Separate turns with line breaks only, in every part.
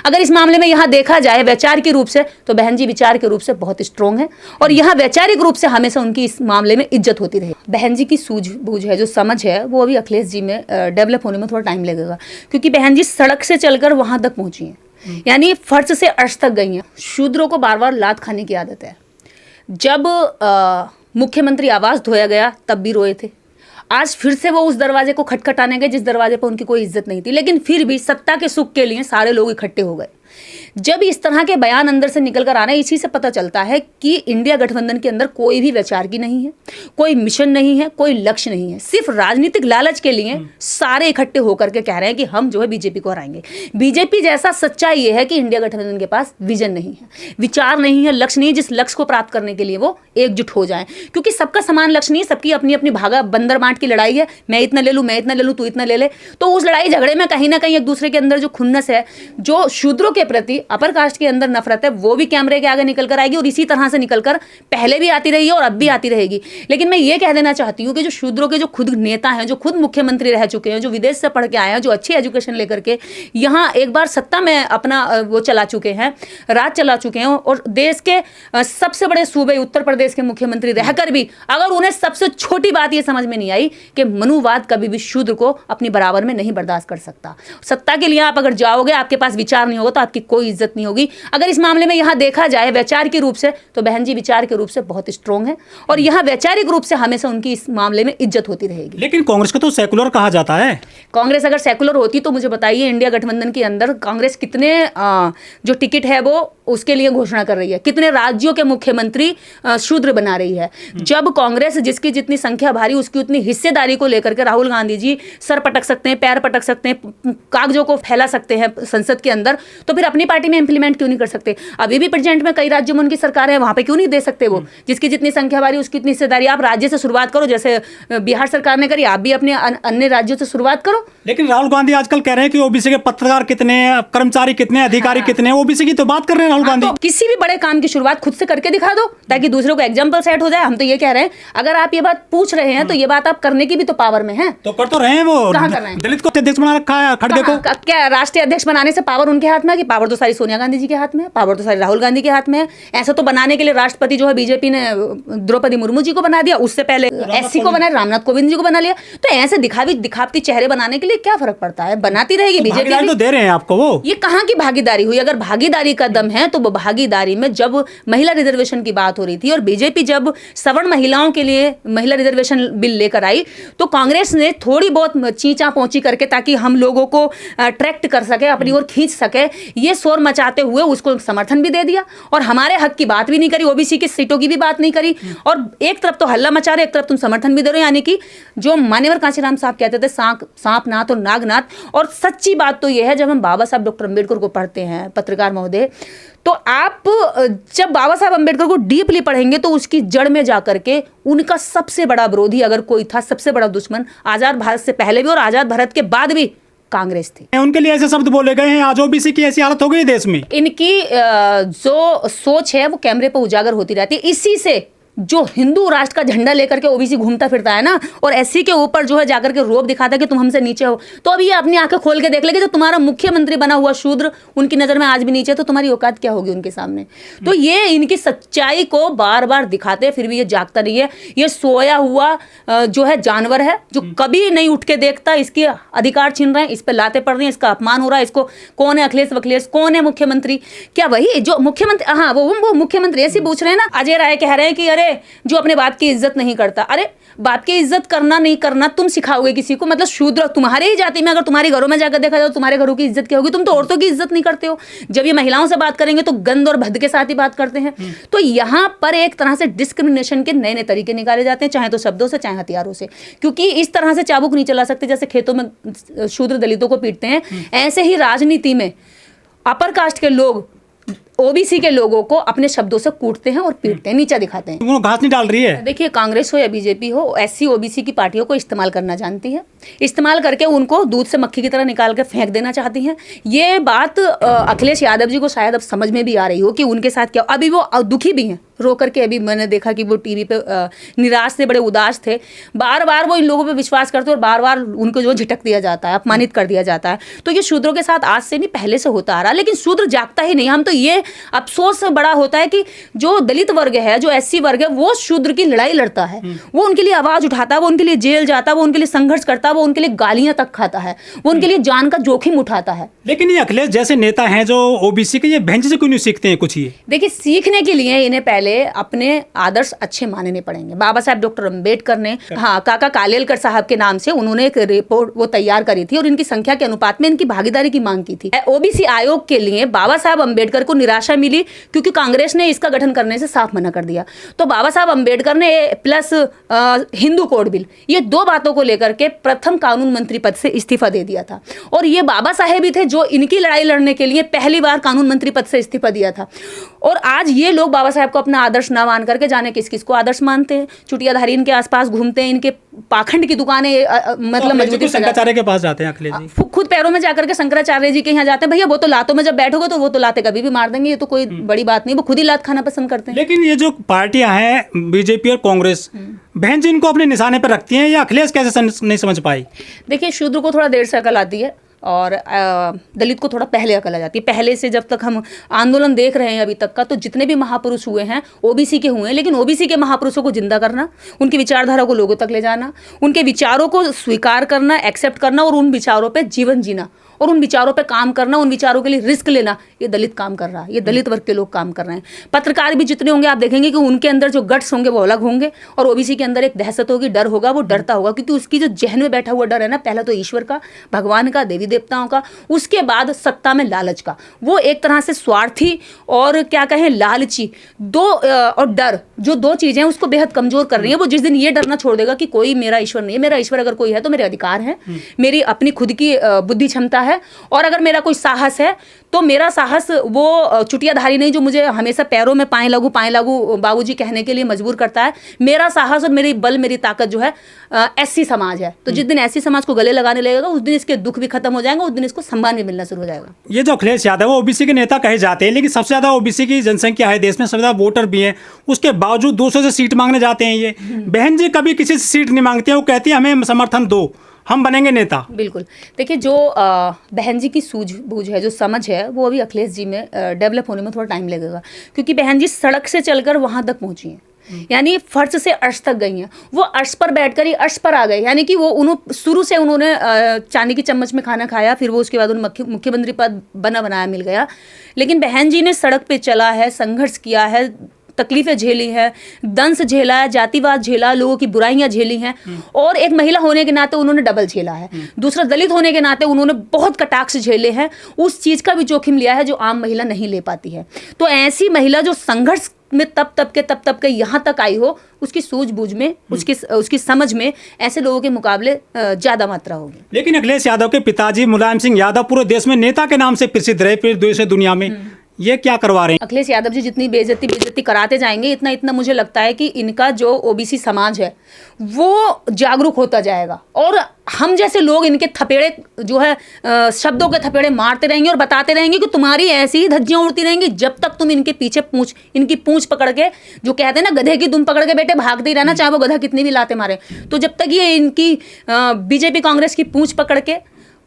अगर इस मामले में यहाँ देखा जाए वैचारिक रूप से तो बहन जी विचार के रूप से बहुत स्ट्रोंग है और यहाँ वैचारिक रूप से हमेशा उनकी इस मामले में इज्जत होती रही। बहन जी की सूझबूझ है, जो समझ है, वो अभी अखिलेश जी में डेवलप होने में थोड़ा टाइम लगेगा, क्योंकि बहन जी सड़क से चलकर वहां तक पहुंची हैं, यानी फर्श से अर्श तक गई हैं। शूद्रों को बार बार लात खाने की आदत है। जब मुख्यमंत्री आवास धोया गया तब भी रोए थे, आज फिर से वो उस दरवाजे को खटखटाने गए जिस दरवाजे पर उनकी कोई इज्जत नहीं थी, लेकिन फिर भी सत्ता के सुख के लिए सारे लोग इकट्ठे हो गए। जब इस तरह के बयान अंदर से निकल कर आ रहे हैं, इसी से पता चलता है कि इंडिया गठबंधन के अंदर कोई भी वैचारिकी नहीं है, कोई मिशन नहीं है, कोई लक्ष्य नहीं है। सिर्फ राजनीतिक लालच के लिए सारे इकट्ठे होकर के कह रहे हैं कि हम जो है बीजेपी को हराएंगे। बीजेपी जैसा सच्चाई ये है कि इंडिया गठबंधन के पास विजन नहीं है, विचार नहीं है, लक्ष्य नहीं है, जिस लक्ष्य को प्राप्त करने के लिए वो एकजुट हो जाए, क्योंकि सबका समान लक्ष्य नहीं है, सबकी अपनी अपनी भागा बंदर बांट की लड़ाई है। मैं इतना ले लूँ, मैं इतना ले लूँ, तू इतना ले ले। तो उस लड़ाई झगड़े में कहीं ना कहीं एक दूसरे के अंदर जो खुन्नस है, जो शूद्रों के प्रति, अपर कास्ट के अंदर नफरत है, वो भी कैमरे के आगे निकल कर आएगी और इसी तरह से निकलकर पहले भी आती रही है और अब भी आती रहेगी। लेकिन मैं ये कह देना चाहती हूँ कि जो शूद्रों के जो खुद नेता हैं, जो खुद मुख्यमंत्री रह चुके हैं, जो विदेश से पढ़ के आए हैं, जो अच्छी एजुकेशन लेकर के यहाँ एक बार सत्ता में अपना वो चला चुके हैं, राज चला चुके हैं, और देश के सबसे बड़े सूबे उत्तर प्रदेश के मुख्यमंत्री रहकर भी अगर उन्हें सबसे छोटी बात ये समझ में नहीं आई कि मनुवाद कभी भी शूद्र को अपनी बराबर में नहीं बर्दाश्त कर सकता। सत्ता के लिए आप अगर जाओगे, आपके पास विचार नहीं होगा तो आपकी कोई इज्जत नहीं होगी। अगर इस मामले में यहाँ देखा जाए वैचारिक रूप से तो बहन जी विचार के रूप से बहुत स्ट्रोंग है और यहाँ वैचारिक रूप से हमेशा उनकी इस मामले में इज्जत होती रहेगी।
लेकिन कांग्रेस को तो सेकुलर कहा जाता है।
कांग्रेस अगर सेकुलर होती तो मुझे बताइए, इंडिया गठबंधन के अंदर कांग्रेस कितने जो टिकट है वो उसके लिए घोषणा कर रही है, कितने राज्यों के मुख्यमंत्री शूद्र बना रही है। जब कांग्रेस जिसकी जितनी संख्या भारी उसकी उतनी हिस्सेदारी को लेकर के राहुल गांधी जी सर पटक सकते हैं, पैर पटक सकते हैं, कागजों को फैला सकते हैं संसद के अंदर, तो फिर अपनी पार्टी में इंप्लीमेंट क्यों नहीं कर सकते? अभी भी प्रेजेंट में कई राज्यों में उनकी सरकार है, वहां पे क्यों नहीं दे सकते? वो जिसकी जितनी संख्या भारी उसकी उतनी हिस्सेदारी। आप राज्य से शुरुआत करो, जैसे बिहार सरकार ने करी, आप भी अपने अन्य राज्यों से शुरुआत करो।
लेकिन राहुल गांधी आजकल कह रहे हैं कि ओबीसी के पत्रकार कितने, कर्मचारी कितने, अधिकारी कितने, ओबीसी की तो बात कर रहे हैं राहुल गांधी।
किसी भी बड़े काम की शुरुआत खुद से करके दिखा दो ताकि दूसरों को एग्जांपल सेट हो जाए। हम तो ये कह रहे हैं, अगर आप ये बात पूछ रहे हैं तो ये बात आप करने की भी तो पावर में है।
तो कर तो रहे हैं, वो
कहां कर रहे हैं?
दलित को अध्यक्ष बना रखा है खड़गे को।
क्या राष्ट्रीय अध्यक्ष बनाने से पावर उनके हाथ में है? कि पावर तो सारी सोनिया गांधी जी के हाथ में है, पावर तो सारी राहुल गांधी के हाथ में है। ऐसा तो बनाने के लिए राष्ट्रपति जो है बीजेपी ने द्रौपदी मुर्मू जी को बना दिया, उससे पहले एससी को बनाया, रामनाथ कोविंद जी को बना लिया। तो ऐसे दिखावटी चेहरे बनाने के लिए क्या फर्क पड़ता है? बनाती रहेगी बीजेपी।
तो दे रहे हैं आपको वो।
ये कहाँ की भागीदारी हुई? अगर भागीदारी का दम है तो वो भागीदारी में जब महिला रिजर्वेशन की बात हो रही थी और बीजेपी जब सवर्ण महिलाओं के लिए महिला रिजर्वेशन बिल लेकर आई तो कांग्रेस ने थोड़ी बहुत चींचा पहुंची करके ताकि हम लोगों को अट्रैक्ट कर सके, अपनी ओर खींच सके, ये शोर मचाते हुए उसको समर्थन भी दे दिया और हमारे हक की बात भी नहीं करी, ओबीसी की सीटों की भी बात नहीं करी। और एक तरफ तो हल्ला मचा रहे, एक तरफ तुम समर्थन भी दे रहे हो। यानी कि जो मान्यवर कांशीराम साहब कहते थे सांप नाथ और नागनाथ। और सच्ची बात तो यह है, जब हम बाबा साहब डॉक्टर अम्बेडकर को पढ़ते हैं, पत्रकार महोदय, तो आप जब बाबा साहब अम्बेडकर को डीपली पढ़ेंगे तो उसकी जड़ में जाकर के उनका सबसे बड़ा विरोधी अगर कोई था, सबसे बड़ा दुश्मन आजाद भारत से पहले भी और आजाद भारत के बाद भी कांग्रेस थी।
उनके लिए ऐसे शब्द बोले गए हैं, आज ओबीसी की ऐसी हालत हो गई देश में।
इनकी जो सोच है वो कैमरे पर उजागर होती रहती है। इसी से जो हिंदू राष्ट्र का झंडा लेकर के ओबीसी घूमता फिरता है ना, और एससी के ऊपर जो है जाकर के रोब दिखाता है कि तुम हमसे नीचे हो, तो अभी ये अपनी आंखें खोल के देख लेंगे, जो तुम्हारा मुख्यमंत्री बना हुआ शूद्र उनकी नजर में आज भी नीचे, तो तुम्हारी औकात क्या होगी उनके सामने? तो ये इनकी सच्चाई को बार बार दिखाते हैं, फिर भी ये जागता नहीं है। ये सोया हुआ जो है जानवर है जो कभी नहीं उठ के देखता। इसके अधिकार छीन रहे हैं, इस पर लाते पड़ रही हैं, इसका अपमान हो रहा है। इसको कौन है अखिलेश वखिलेश, कौन है मुख्यमंत्री? क्या वही जो मुख्यमंत्री, हाँ वो मुख्यमंत्री ऐसे पूछ रहे हैं ना। अजय राय कह रहे हैं कि अरे जो अपने बाप की इज्जत नहीं करता। अरे बाप की इज्जत करना नहीं करना तुम सिखाओगे किसी को? मतलब शूद्र तुम्हारे ही जाति में अगर तुम्हारे घरों में जाकर देखा जाए तो तुम्हारे घरों की इज्जत क्या होगी? तुम तो औरतों की इज्जत नहीं करते हो। जब ये महिलाओं से बात करेंगे तो गंद और भद्द के साथ ही बात करते हैं। तो यहाँ पर एक तरह से डिस्क्रिमिनेशन के नए नए तरीके निकाले जाते हैं, चाहे तो शब्दों से चाहे हथियारों से, क्योंकि इस तरह से चाबुक नहीं चला सकते। जैसे खेतों में शूद्र दलितों को पीटते हैं, ऐसे ही राजनीति में अपर कास्ट के लोग ओबीसी के लोगों को अपने शब्दों से कूटते हैं और पीटते हैं, नीचा दिखाते हैं।
वो घास नहीं डाल रही है।
देखिए, कांग्रेस हो या बीजेपी हो, एससी ओबीसी की पार्टियों को इस्तेमाल करना जानती है, इस्तेमाल करके उनको दूध से मक्खी की तरह निकाल के फेंक देना चाहती हैं। ये बात अखिलेश यादव जी को शायद अब समझ में भी आ रही हो कि उनके साथ क्या, अभी वो दुखी भी हैं रो करके। अभी मैंने देखा कि वो टीवी पे निराश थे, बड़े उदास थे। बार बार वो इन लोगों पे विश्वास करते और बार बार उनको जो झिटक दिया जाता है, अपमानित कर दिया जाता है। तो ये शूद्रों के साथ आज से नहीं, पहले से होता आ रहा, लेकिन शूद्र जागता ही नहीं। हम तो ये अफसोस से बड़ा होता है कि जो दलित वर्ग है, जो एससी वर्ग है, वो शूद्र की लड़ाई लड़ता है, वो उनके लिए आवाज उठाता है, वो उनके लिए जेल जाता है, वो उनके लिए संघर्ष करता है, वो उनके लिए गालियां तक खाता है, वो उनके लिए जान का जोखिम उठाता है।
लेकिन ये अखिलेश जैसे नेता हैं जो ओबीसी के, ये बहन जी से क्यों नहीं सीखते हैं कुछ? ये
देखिए, सीखने के लिए इन्हें पहले अपने आदर्श अच्छे मानने पड़ेंगे। बाबा साहब डॉक्टर अंबेडकर ने, हाँ, काका कालेलकर साहब के नाम से उन्होंने एक रिपोर्ट वो तैयार करी थी और इनकी संख्या के अनुपात में इनकी भागीदारी की मांग की थी। ओबीसी आयोग के लिए बाबा साहब अंबेडकर को निराशा मिली क्योंकि कांग्रेस ने इसका गठन करने से साफ मना कर दिया। तो बाबा साहब अंबेडकर ने प्लस हिंदू कोड बिल, ये दो बातों को लेकर के प्रथम कानून मंत्री पद से इस्तीफा दे दिया था। और ये बाबा साहेब ही थे जो इनकी लड़ाई लड़ने के लिए पहली बार कानून मंत्री पद से इस्तीफा दिया था। और आज ये लोग बाबा साहब को अपना आदर्श ना मान करके जाने किस किस को आदर्श मानते हैं, चुटियाधारी इनके आसपास घूमते हैं, इनके पाखंड की दुकानें मतलब मजबूती से
शंकराचार्य के पास जाते हैं अखिलेश जी,
खुद पैरों में जाकर के शंकराचार्य जी के यहाँ जाते हैं। भैया वो तो लातों में जब बैठोगे तो वो तो लाते कभी भी मार देंगे, ये तो कोई बड़ी बात नहीं, वो खुद ही लात खाना पसंद करते हैं।
लेकिन ये जो पार्टियां हैं बीजेपी और कांग्रेस, बहन जी इनको अपने निशाने पर रखती हैं, या अखिलेश कैसे नहीं समझ पाई?
देखिए, शूद्र को थोड़ा देर से अकल आती है और दलित को थोड़ा पहले अकल आ जाती है। पहले से जब तक हम आंदोलन देख रहे हैं अभी तक का, तो जितने भी महापुरुष हुए हैं ओबीसी के हुए हैं, लेकिन ओबीसी के महापुरुषों को जिंदा करना, उनकी विचारधारा को लोगों तक ले जाना, उनके विचारों को स्वीकार करना, एक्सेप्ट करना और उन विचारों पे जीवन जीना और उन विचारों पे काम करना, उन विचारों के लिए रिस्क लेना, ये दलित काम कर रहा है, ये दलित वर्ग के लोग काम कर रहे हैं। पत्रकार भी जितने होंगे आप देखेंगे कि उनके अंदर जो गट्स होंगे वो अलग होंगे और ओबीसी के अंदर एक दहशत होगी, डर होगा, वो डरता होगा क्योंकि उसकी जो जहन में बैठा हुआ डर है ना, पहला तो ईश्वर का, भगवान का, देवी देवताओं का, उसके बाद सत्ता में लालच का। वो एक तरह से स्वार्थी और क्या कहें लालची और डर, जो दो चीजें हैं उसको बेहद कमजोर कर रही है। वो जिस दिन ये डरना छोड़ देगा कि कोई मेरा ईश्वर नहीं है, मेरा ईश्वर अगर कोई है तो मेरे अधिकार है, मेरी अपनी खुद की बुद्धि क्षमता है, और अगर मेरा कोई साहस है तो मेरा साहस वो चुटियाधारी नहीं जो मुझे हमेशा पैरों में पाए लागू बाबूजी कहने के लिए मजबूर करता है। मेरा साहस और मेरी बल, मेरी ताकत जो है एससी समाज है। तो जिस दिन एससी समाज को गले लगाने लगेगा उस दिन इसके दुख भी खत्म हो जाएंगे, उस दिन इसको सम्मान भी मिलना शुरू हो जाएगा।
ये जो अखिलेश यादव वो ओबीसी के नेता कहे जाते हैं, लेकिन सबसे ज्यादा ओबीसी की जनसंख्या है देश में, सबसे ज्यादा वोटर भी हैं, उसके बावजूद दूसरों से सीट मांगने जाते हैं। ये बहन जी कभी किसी से सीट नहीं मांगती है, वो कहती है हमें समर्थन दो, हम बनेंगे नेता।
बिल्कुल। देखिए, जो बहन जी की सूझबूझ है, जो समझ है, वो अभी अखिलेश जी में डेवलप होने में थोड़ा टाइम लगेगा क्योंकि बहन जी सड़क से चलकर वहां तक पहुंची हैं, यानी फर्श से अर्श तक गई हैं। वो अर्श पर बैठकर ही अर्श पर आ गए, यानी कि वो उन्होंने शुरू से उन्होंने चांदी की चम्मच में खाना खाया, फिर वो उसके बाद उन्हें मुख्यमंत्री पद बना बनाया मिल गया। लेकिन बहन जी ने सड़क पे चला है, संघर्ष किया है, तकलीफें झेली है, दंश झेला है, जातिवाद झेला, लोगों की बुराइयां झेली हैं, और एक महिला होने के नाते उन्होंने डबल झेला है। दूसरा, दलित होने के नाते उन्होंने बहुत कटाक्ष झेले हैं, उस चीज का भी जोखिम लिया है जो आम महिला नहीं ले पाती है। तो ऐसी महिला जो संघर्ष में तब तब के यहाँ तक आई हो, उसकी सूझबूझ में, उसकी समझ में ऐसे लोगों के मुकाबले ज्यादा मात्रा होगी।
लेकिन अखिलेश यादव के पिताजी मुलायम सिंह यादव पूरे देश में नेता के नाम से प्रसिद्ध रहे, फिर देश दुनिया में, ये क्या करवा रहे हैं?
अखिलेश यादव जी जितनी बेइज्जती कराते जाएंगे, इतना मुझे लगता है कि इनका जो ओबीसी समाज है वो जागरूक होता जाएगा, और हम जैसे लोग इनके थपेड़े जो है शब्दों के थपेड़े मारते रहेंगे और बताते रहेंगे कि तुम्हारी ऐसी ही धज्जियां उड़ती रहेंगी जब तक तुम इनके पीछे इनकी पूंछ पकड़ के, जो कहते हैं ना गधे की दुम पकड़ के बेटे भागते ही रहना, चाहे वो गधा कितनी भी लाते मारे। तो जब तक ये इनकी बीजेपी कांग्रेस की पूंछ पकड़ के,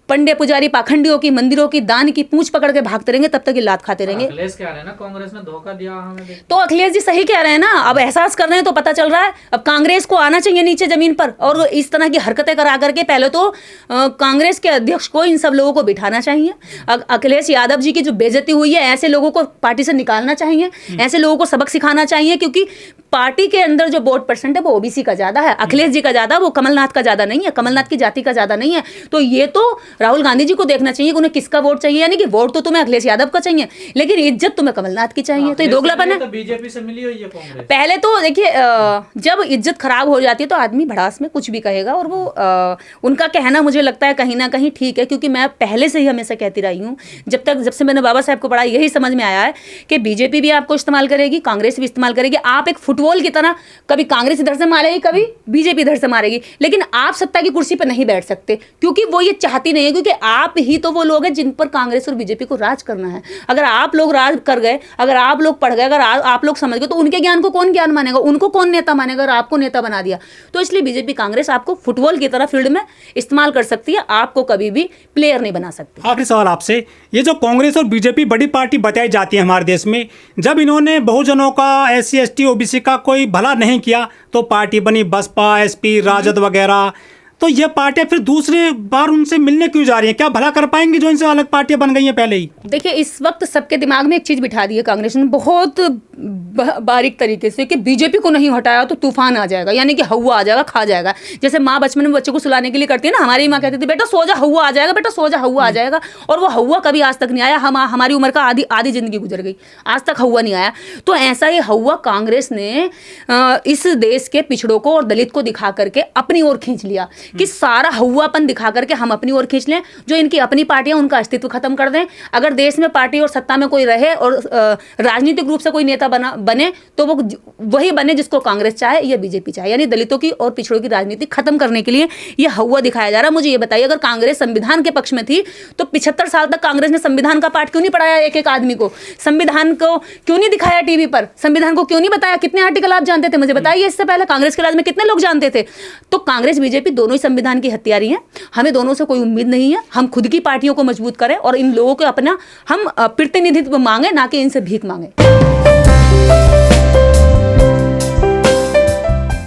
पंडे पुजारी पाखंडियों की, मंदिरों की, दान की पूंछ पकड़ के भागते रहेंगे, तब तक ये लात खाते रहेंगे।
अखिलेश कह रहे हैं ना कांग्रेस ने धोखा दिया हमें।
तो अखिलेश जी सही कह रहे हैं ना, अब एहसास कर रहे हैं तो पता चल रहा है। अब कांग्रेस को आना चाहिए नीचे जमीन पर और इस तरह की हरकतें करा करके पहले तो कांग्रेस के अध्यक्ष को इन सब लोगों को बिठाना चाहिए। अखिलेश यादव जी की जो बेइज्जती हुई है, ऐसे लोगों को पार्टी से निकालना चाहिए, ऐसे लोगों को सबक सिखाना चाहिए, क्योंकि पार्टी के अंदर जो वोट परसेंट है वो ओबीसी का ज्यादा है, अखिलेश जी का ज्यादा, वो कमलनाथ का ज्यादा नहीं है, कमलनाथ की जाति का ज्यादा नहीं है। तो ये तो राहुल गांधी जी को देखना चाहिए कि उन्हें किसका वोट चाहिए, यानी कि वोट तो तुम्हें अखिलेश यादव का चाहिए लेकिन इज्जत तुम्हें कमलनाथ की चाहिए। तो ये दोगलापन है।
तो बीजेपी से मिली हुई है कांग्रेस।
पहले तो देखिए जब इज्जत खराब हो जाती है तो आदमी भड़ास में कुछ भी कहेगा, और वो उनका कहना मुझे लगता है कहीं ना कहीं ठीक है, क्योंकि मैं पहले से ही हमेशा कहती रही हूँ, जब से मैंने बाबा साहब को पढ़ा यही समझ में आया है कि बीजेपी भी आपको इस्तेमाल करेगी, कांग्रेस भी इस्तेमाल करेगी। आप एक फुटबॉल की तरह कभी कांग्रेस इधर से मारेगी, कभी बीजेपी इधर से मारेगी, लेकिन आप सत्ता की कुर्सी पर नहीं बैठ सकते, क्योंकि वो ये चाहती नहीं है, क्योंकि आप ही तो वो लोग हैं जिन पर कांग्रेस और बीजेपी को राज करना है। अगर आप लोग राज कर गए, अगर आप लोग पढ़ गए, अगर आप लोग समझ गए, तो उनके ज्ञान को कौन ज्ञान मानेगा, उनको कौन नेता मानेगा अगर आपको नेता बना दिया। तो इसलिए बीजेपी कांग्रेस आपको फुटबॉल की तरह फील्ड में इस्तेमाल कर सकती है, आपको कभी भी प्लेयर नहीं बना सकती।
आखिरी सवाल आपसे, ये जो कांग्रेस और बीजेपी बड़ी पार्टी बताई जाती है हमारे देश में, जब इन्होंने बहुजनों का, SC ST OBC का कोई भला नहीं किया तो पार्टी बनी बसपा, SP, राजद वगैरह, तो ये पार्टियां फिर दूसरी बार उनसे मिलने क्यों जा रही हैं? क्या भला कर पाएंगी जो इनसे अलग पार्टियां बन गई हैं पहले ही?
देखिए इस वक्त सबके दिमाग में एक चीज बिठा दी है कांग्रेस ने बहुत बारीक तरीके से कि बीजेपी को नहीं हटाया तो तूफान आ जाएगा, यानी कि हवा आ जाएगा, खा जाएगा। जैसे माँ बचपन में बच्चे को सुलाने के लिए करती है ना, हमारी माँ कहती थी बेटा सो जा हवा आ जाएगा, बेटा सो जा हवा आ जाएगा, और वो हवा कभी आज तक नहीं आया। हमारी उम्र का आधी जिंदगी गुजर गई, आज तक हवा नहीं आया। तो ऐसा ही हवा कांग्रेस ने इस देश के पिछड़ों को और दलित को दिखा करके अपनी ओर खींच लिया, कि सारा हवापन दिखा करके हम अपनी ओर खींच लें, जो इनकी अपनी पार्टियां उनका अस्तित्व खत्म कर दें। अगर देश में पार्टी और सत्ता में कोई रहे और राजनीतिक रूप से कोई नेता बने तो वो वही बने जिसको कांग्रेस चाहे या बीजेपी चाहे, यानी दलितों की और पिछड़ों की राजनीति खत्म करने के लिए ये हवा दिखाया जा रहा है। मुझे ये बताइए, अगर कांग्रेस संविधान के पक्ष में थी तो 75 साल तक कांग्रेस ने संविधान का पाठ क्यों नहीं पढ़ाया एक एक आदमी को? संविधान को क्यों नहीं दिखाया टीवी पर? संविधान को क्यों नहीं बताया? कितने आर्टिकल आप जानते थे मुझे बताइए, इससे पहले कांग्रेस के राज में कितने लोग जानते थे? तो कांग्रेस बीजेपी दोनों ही संविधान की हत्यारी हैं, हमें दोनों से कोई उम्मीद नहीं है। हम खुद की पार्टियों को मजबूत करें और इन लोगों को अपना हम प्रतिनिधित्व मांगे, ना कि इनसे भीख मांगे।